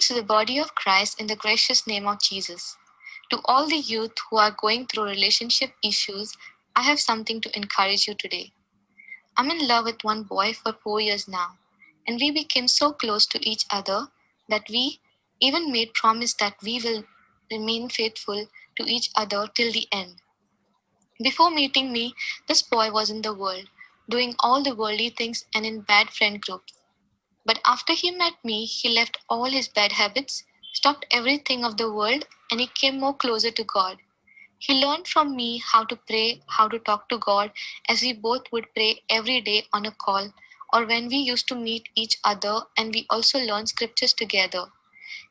Greetings to the body of Christ in the gracious name of Jesus. To all the youth who are going through relationship issues, I have something to encourage you today. I'm in love with one boy for 4 years now, and we became so close to each other that we even made promise that we will remain faithful to each other till the end. Before meeting me, this boy was in the world, doing all the worldly things and in bad friend groups. But after he met me, he left all his bad habits, stopped everything of the world, and he came more closer to God. He learned from me how to pray, how to talk to God, as we both would pray every day on a call, or when we used to meet each other and we also learned scriptures together.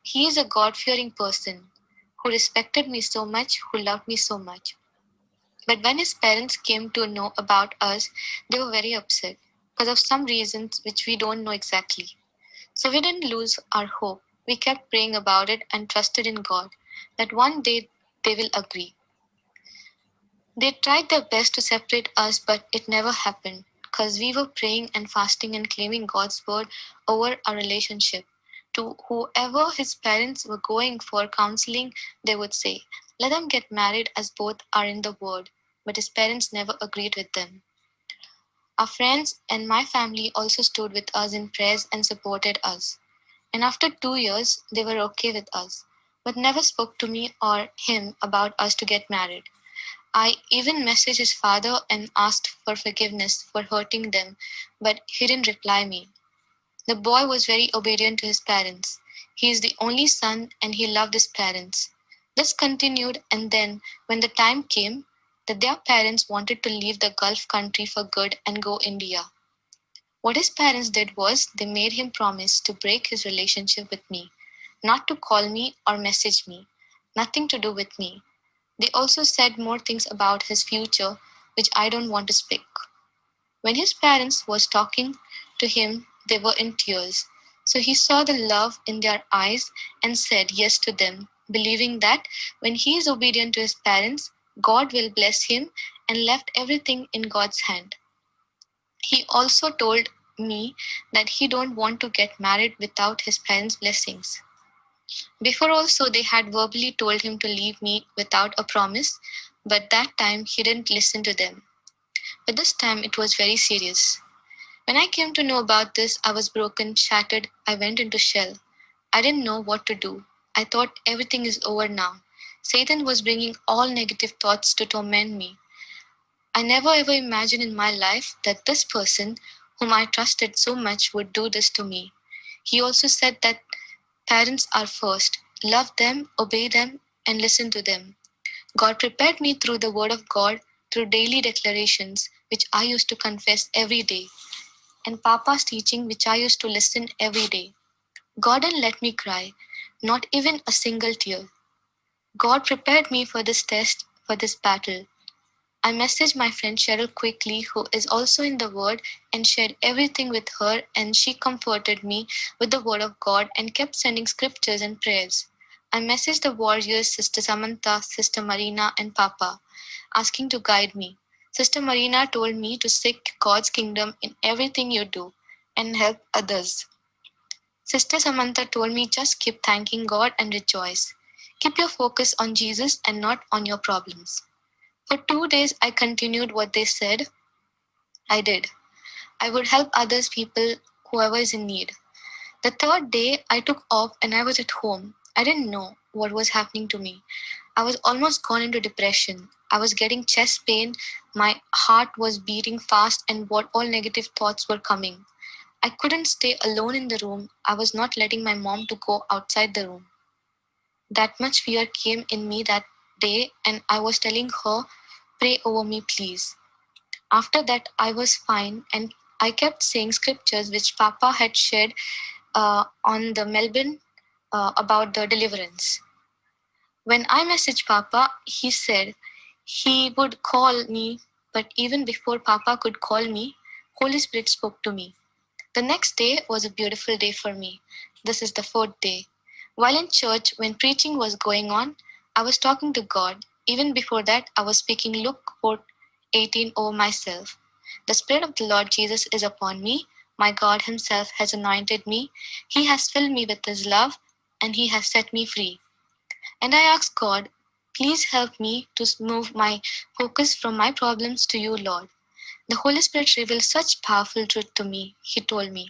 He is a God fearing person who respected me so much, who loved me so much. But when his parents came to know about us, they were very upset because of some reasons which we don't know exactly. So we didn't lose our hope. We kept praying about it and trusted in God that one day they will agree. They tried their best to separate us, but it never happened because we were praying and fasting and claiming God's word over our relationship. To whoever his parents were going for counseling, they would say, let them get married as both are in the word. But his parents never agreed with them. Our friends and my family also stood with us in prayers and supported us. And after 2 years, they were okay with us, but never spoke to me or him about us to get married. I even messaged his father and asked for forgiveness for hurting them, but he didn't reply me. The boy was very obedient to his parents. He is the only son and he loved his parents. This continued, and then, when the time came that their parents wanted to leave the Gulf country for good and go India, what his parents did was they made him promise to break his relationship with me, not to call me or message me, nothing to do with me. They also said more things about his future which I don't want to speak. When his parents was talking to him, they were in tears. So he saw the love in their eyes and said yes to them, believing that when he is obedient to his parents, God will bless him, and left everything in God's hand. He also told me that he don't want to get married without his parents' blessings. Before also they had verbally told him to leave me without a promise, but that time he didn't listen to them. But this time it was very serious. When I came to know about this, I was broken, shattered. I went into shell. I didn't know what to do. I thought everything is over now. Satan was bringing all negative thoughts to torment me. I never ever imagined in my life that this person, whom I trusted so much, would do this to me. He also said that parents are first. Love them, obey them, and listen to them. God prepared me through the Word of God, through daily declarations, which I used to confess every day, and Papa's teaching, which I used to listen every day. God didn't let me cry, not even a single tear. God prepared me for this test, for this battle. I messaged my friend Cheryl quickly, who is also in the Word, and shared everything with her, and she comforted me with the Word of God and kept sending scriptures and prayers. I messaged the warriors, Sister Samantha, Sister Marina, and Papa, asking to guide me. Sister Marina told me to seek God's kingdom in everything you do and help others. Sister Samantha told me just keep thanking God and rejoice. Keep your focus on Jesus and not on your problems. For 2 days, I continued what they said I did. I would help others, people, whoever is in need. The third day, I took off and I was at home. I didn't know what was happening to me. I was almost gone into depression. I was getting chest pain. My heart was beating fast, and what all negative thoughts were coming. I couldn't stay alone in the room. I was not letting my mom to go outside the room. That much fear came in me that day, and I was telling her, pray over me, please. After that, I was fine, and I kept saying scriptures which Papa had shared on the Melbourne about the deliverance. When I messaged Papa, he said he would call me, but even before Papa could call me, Holy Spirit spoke to me. The next day was a beautiful day for me. This is the fourth day. While in church, when preaching was going on, I was talking to God. Even before that, I was speaking Luke 4:18 over myself. The Spirit of the Lord Jesus is upon me. My God Himself has anointed me. He has filled me with His love. and He has set me free. And I ask God, please help me to move my focus from my problems to you, Lord. The Holy Spirit revealed such powerful truth to me. He told me,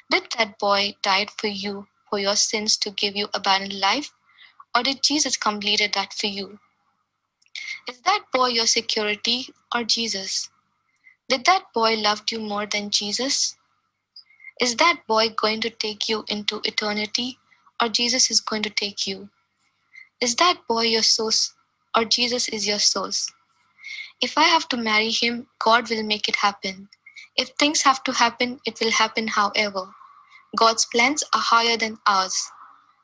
did that boy died for you, for your sins to give you abundant life? Or did Jesus completed that for you? Is that boy your security or Jesus? Did that boy love you more than Jesus? Is that boy going to take you into eternity or Jesus is going to take you? Is that boy your source or Jesus is your source? If I have to marry him, God will make it happen. If things have to happen, it will happen however. God's plans are higher than ours.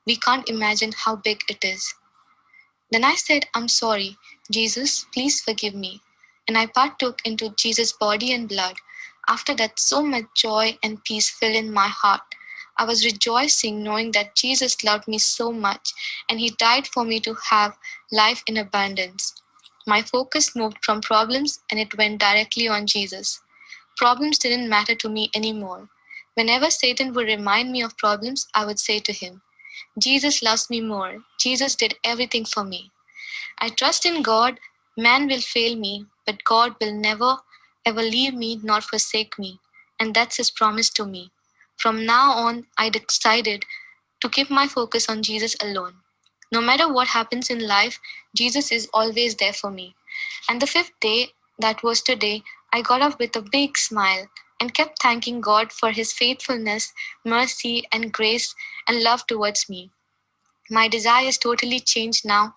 We can't imagine how big it is. Then I said, I'm sorry, Jesus, please forgive me. And I partook into Jesus' body and blood. After that, so much joy and peace filled in my heart. I was rejoicing knowing that Jesus loved me so much and He died for me to have life in abundance. My focus moved from problems and it went directly on Jesus. Problems didn't matter to me anymore. Whenever Satan would remind me of problems, I would say to him, Jesus loves me more. Jesus did everything for me. I trust in God. Man will fail me, but God will never ever leave me nor forsake me. And that's His promise to me. From now on, I decided to keep my focus on Jesus alone. No matter what happens in life, Jesus is always there for me. And the fifth day, that was today, I got up with a big smile and kept thanking God for His faithfulness, mercy, and grace and love towards me. My desire is totally changed now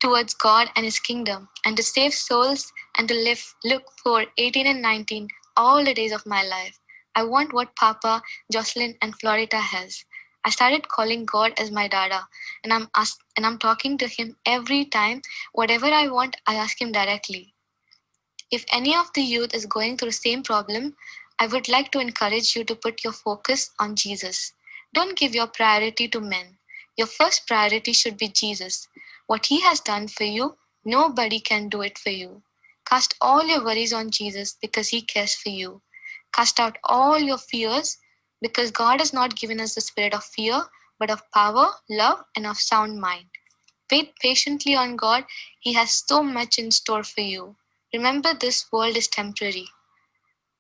towards God and His kingdom, and to save souls and to look for 18 and 19 all the days of my life. I want what Papa, Jocelyn, and Florida has. I started calling God as my dada, and I'm talking to Him every time. Whatever I want, I ask Him directly. If any of the youth is going through the same problem, I would like to encourage you to put your focus on Jesus. Don't give your priority to men. Your first priority should be Jesus. What He has done for you, nobody can do it for you. Cast all your worries on Jesus because He cares for you. Cast out all your fears because God has not given us the spirit of fear, but of power, love, and of sound mind. Wait patiently on God. He has so much in store for you. Remember, this world is temporary.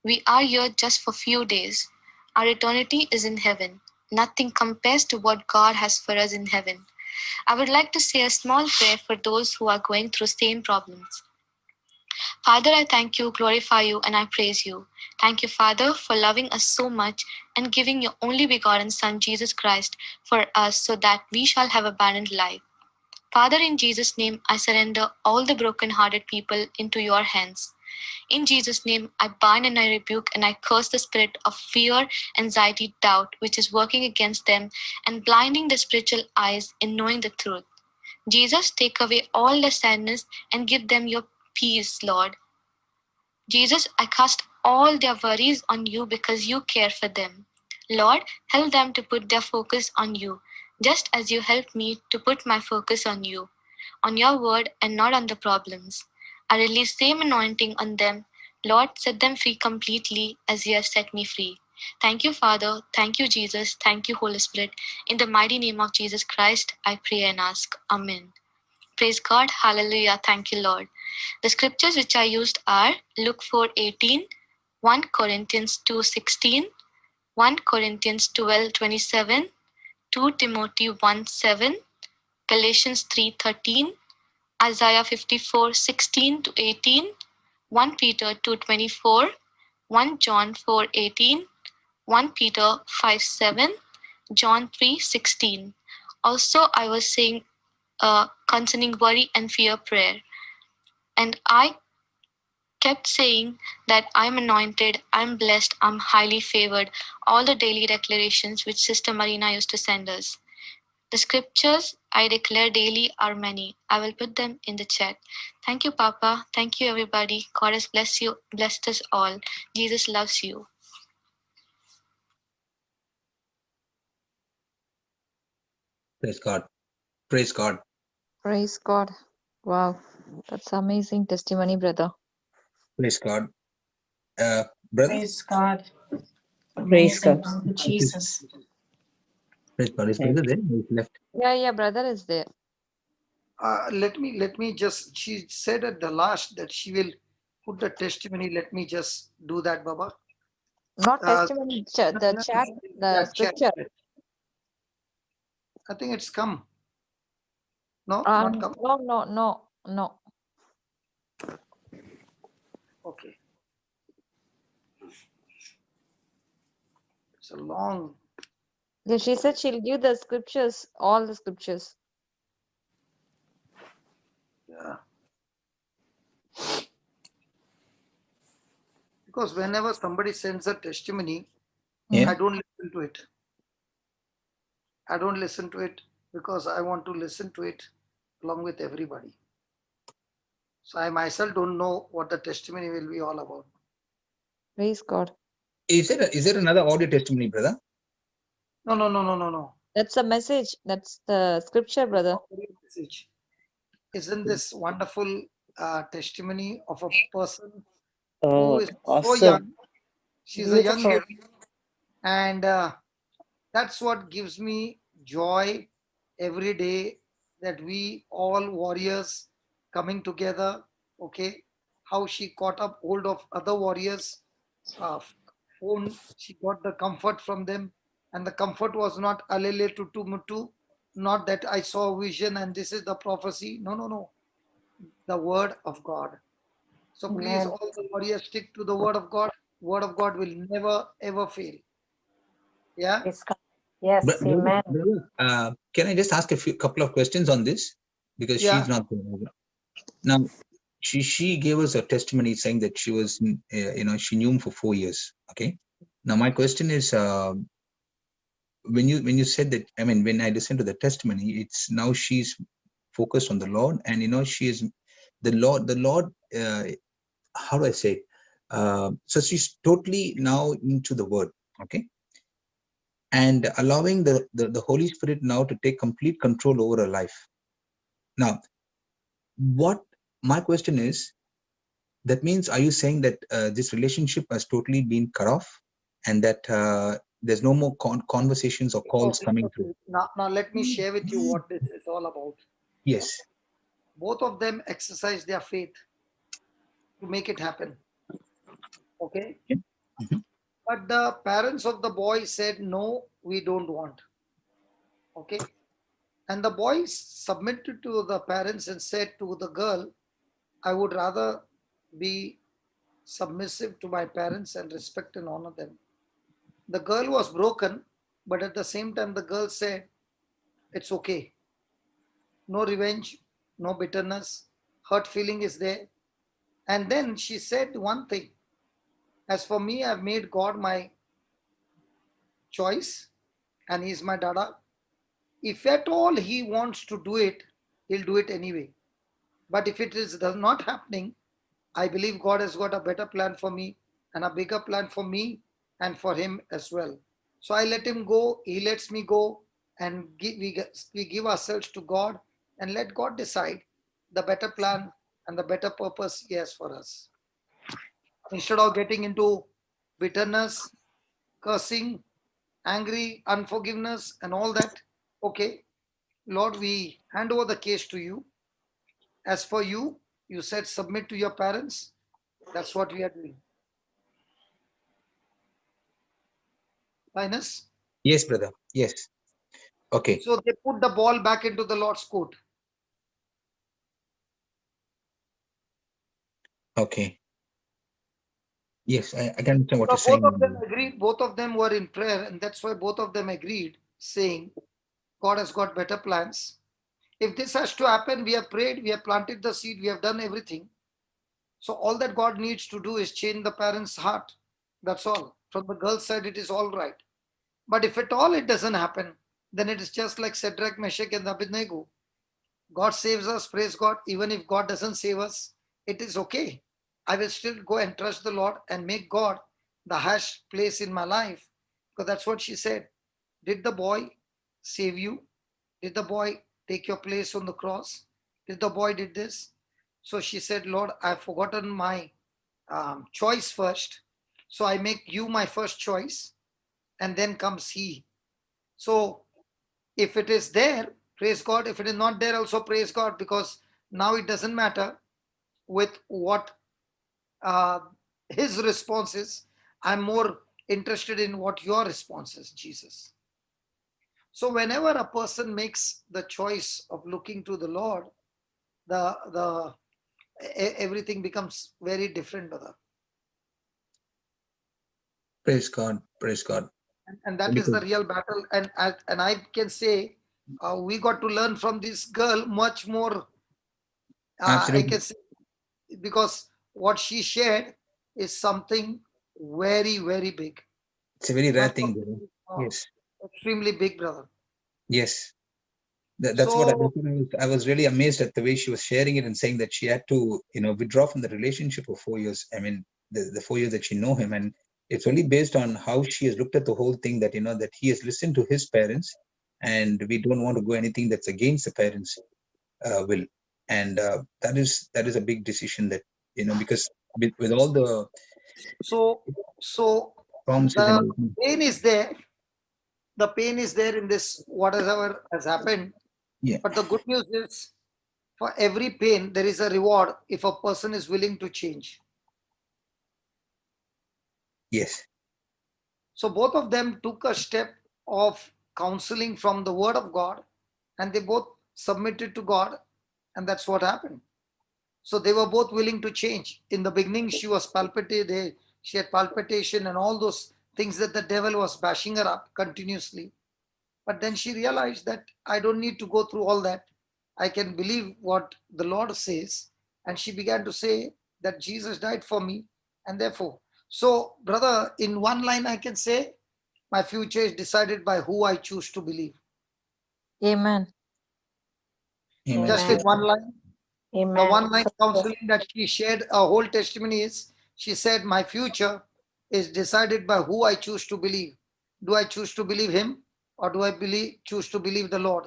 We are here just for few days. Our eternity is in heaven. Nothing compares to what God has for us in heaven. I would like to say a small prayer for those who are going through same problems. Father, I thank you, glorify you, and I praise you. Thank you, Father, for loving us so much and giving your only begotten Son, Jesus Christ, for us so that we shall have abundant life. Father, in Jesus' name, I surrender all the broken-hearted people into your hands. In Jesus' name, I bind and I rebuke and I curse the spirit of fear, anxiety, doubt, which is working against them and blinding the spiritual eyes in knowing the truth. Jesus, take away all the sadness and give them your peace, Lord. Jesus, I cast all their worries on you because you care for them. Lord, help them to put their focus on you, just as you helped me to put my focus on you, on your word and not on the problems. I release same anointing on them. Lord, set them free completely as you have set me free. Thank you, Father. Thank you, Jesus. Thank you, Holy Spirit. In the mighty name of Jesus Christ, I pray and ask. Amen. Praise God. Hallelujah. Thank you, Lord. The scriptures which I used are Luke 4:18, 1 Corinthians 2:16, 1 Corinthians 12:27, 2 Timothy 1:7, Galatians 3:13, Isaiah 54:16 to 18, 1 Peter 2:24, 1 John 4:18, 1 Peter 5:7, John 3:16. Also, I was saying concerning worry and fear prayer, and I kept saying that I'm anointed, I'm blessed, I'm highly favored, all the daily declarations which Sister Marina used to send us. The scriptures I declare daily are many. I will put them in the chat. Thank you, Papa. Thank you, everybody. God has blessed you, blessed us all. Jesus loves you. Praise God. Praise God. Praise God. Wow, that's amazing testimony, brother. Praise God. Brother? Praise God. Praise Amazing. God. Thank you, Jesus. Praise God. Is brother there? He's left. Yeah, brother is there. Let me just, she said at the last that she will put the testimony. Let me just do that, Baba. Not Uh, testimony, the chat, yeah, the scripture. chat. I think it's come. No, not come. No. Okay. It's a long. Yeah, she said she'll give the scriptures, all the scriptures. Yeah. Because whenever somebody sends a testimony, Yeah. I don't listen to it. I don't listen to it because I want to listen to it along with everybody. So I myself don't know what the testimony will be all about. Praise God. Is there another audio testimony, brother? No. That's a message. That's the scripture, brother. Message. Isn't this wonderful testimony of a person who is so Awesome. young? She's a young Beautiful. lady, and that's what gives me joy every day, that we all warriors coming together. Okay, how she caught up hold of other warriors, uh, phone, she got the comfort from them, and the comfort was not alele tutu mutu, not that I saw a vision and this is the prophecy. No, the word of God. So please, Amen. all the warriors, stick to the word of God. Word of God will never ever fail. Yeah. Praise God. Yes, amen. Brother, can I just ask couple of questions on this? Because Yeah. she's not there. Now, she gave us a testimony saying that she was, she knew him for 4 years. Okay. Now, my question is, when you said that, I mean, when I listened to the testimony, it's now she's focused on the Lord, and she is the Lord. How do I say? So she's totally now into the Word. Okay. And allowing the Holy Spirit now to take complete control over her life. Now, what my question is, that means, are you saying that this relationship has totally been cut off, and that there's no more conversations or calls coming through? Now let me share with you what this is all about. Yes. Both of them exercise their faith to make it happen. Okay. Mhm. But the parents of the boy said, no, we don't want. Okay. And the boy submitted to the parents and said to the girl, I would rather be submissive to my parents and respect and honor them. The girl was broken, but at the same time, the girl said, it's okay. No revenge, no bitterness, hurt feeling is there. And then she said one thing, as for me, I've made God my choice and he's my dada. If at all he wants to do it, he'll do it anyway. But if it is not happening, I believe God has got a better plan for me and a bigger plan for me and for him as well. So I let him go, he lets me go, and we give ourselves to God and let God decide the better plan and the better purpose he has for us. Instead of getting into bitterness, cursing, angry, unforgiveness, and all that, okay, Lord, we hand over the case to you. As for you, you said submit to your parents. That's what we are doing. Linus? Yes, brother. Yes. Okay. So they put the ball back into the Lord's court. Okay. Yes, I can understand what So you're both of saying. them agreed, both of them were in prayer, and that's why both of them agreed, saying, God has got better plans. If this has to happen, we have prayed, we have planted the seed, we have done everything. So all that God needs to do is change the parents' heart. That's all. From the girl's side, it is all right. But if at all it doesn't happen, then it is just like Shadrach, Meshach, and Abednego. God saves us, praise God. Even if God doesn't save us, it is okay. I will still go and trust the Lord and make God the highest place in my life. Because that's what she said. Did the boy save you? Did the boy take your place on the cross? Did the boy did this? So she said, Lord, I've forgotten my choice first. So I make you my first choice. And then comes he. So if it is there, praise God. If it is not there, also praise God, because now it doesn't matter with what his response is. I'm more interested in what your response is, Jesus. So whenever a person makes the choice of looking to the Lord, the everything becomes very different, brother. Praise God. Praise God. And that is Because the real battle. And I can say we got to learn from this girl much more. I absolutely, can say, because what she shared is something very, very big. it's a very rare Not thing, brother. something Yes. extremely big, brother. Yes. That's what So I was really amazed at the way she was sharing it and saying that she had to, withdraw from the relationship for 4 years. I mean, the 4 years that she know him, and it's only based on how she has looked at the whole thing that that he has listened to his parents, and we don't want to go anything that's against the parents' will, and that is a big decision that because with all the so so promises and the everything. pain is there. The pain is there in this whatever has happened. Yeah. But the good news is, for every pain, there is a reward if a person is willing to change. Yes. So both of them took a step of counseling from the Word of God, and they both submitted to God, and that's what happened. So they were both willing to change. In the beginning, she was palpitated, she had palpitation and all those things that the devil was bashing her up continuously. But then she realized that I don't need to go through all that. I can believe what the Lord says. And she began to say that Jesus died for me. And therefore, so brother, in one line, I can say, my future is decided by who I choose to believe. Amen. Amen. Just in Amen. one line, the Amen. one line So true. counseling that she shared, a whole testimony is, she said, my future is decided by who I choose to believe. Do I choose to believe him, or do I choose to believe the Lord?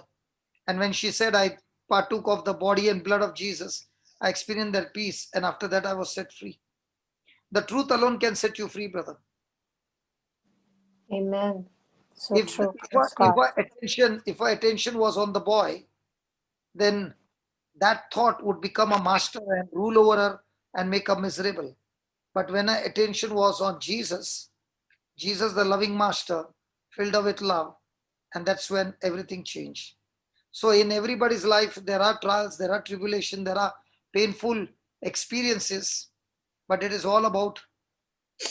And when she said, I partook of the body and blood of Jesus, I experienced that peace. And after that, I was set free. The truth alone can set you free, brother. Amen. So If true. Praise God. if our attention was on the boy, then that thought would become a master and rule over her and make her miserable. But when our attention was on Jesus, Jesus, the loving master, filled her with love, and that's when everything changed. So in everybody's life, there are trials, there are tribulation, there are painful experiences, but it is all about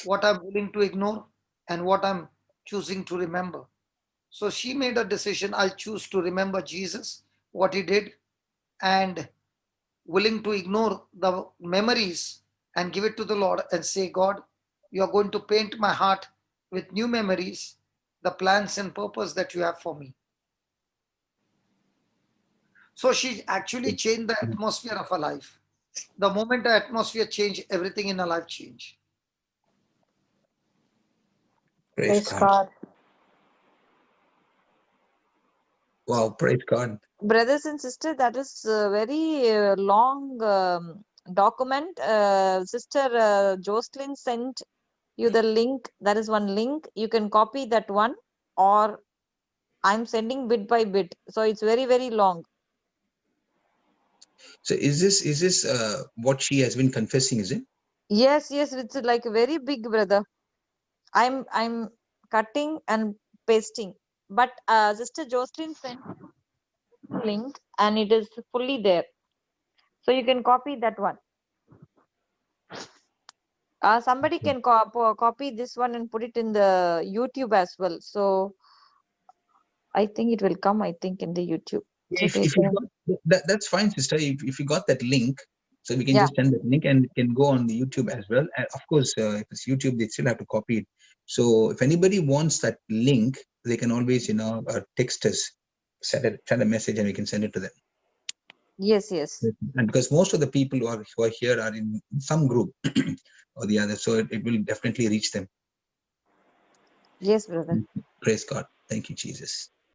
what I'm willing to ignore and what I'm choosing to remember. So she made a decision, I'll choose to remember Jesus, what he did, and willing to ignore the memories and give it to the Lord and say, God, you are going to paint my heart with new memories, the plans and purpose that you have for me. So she actually changed the atmosphere of her life. The moment the atmosphere changed, everything in her life changed. Praise Praise God. God. Wow. Praise God. Brothers and sisters, that is a very long document. Sister Jocelyn sent you the link. That is one link. You can copy that one, or I'm sending bit by bit. So it's very, very long. So is this what she has been confessing? Is it? Yes, yes, it's like very big, brother. I'm cutting and pasting. But Sister Jocelyn sent link and it is fully there. So you can copy that one. Somebody can copy this one and put it in the YouTube as well. So I think it will come, I think, in the YouTube. So they If you can, got that's fine, sister. If you got that link, so we can yeah, just send that link and it can go on the YouTube as well. And of course, if it's YouTube, they still have to copy it. So if anybody wants that link, they can always text us, send a message, and we can send it to them. yes, yes. And because most of the people who are here are in some group or the other, so it will definitely reach them. Yes, brother. Praise God. Thank you, Jesus.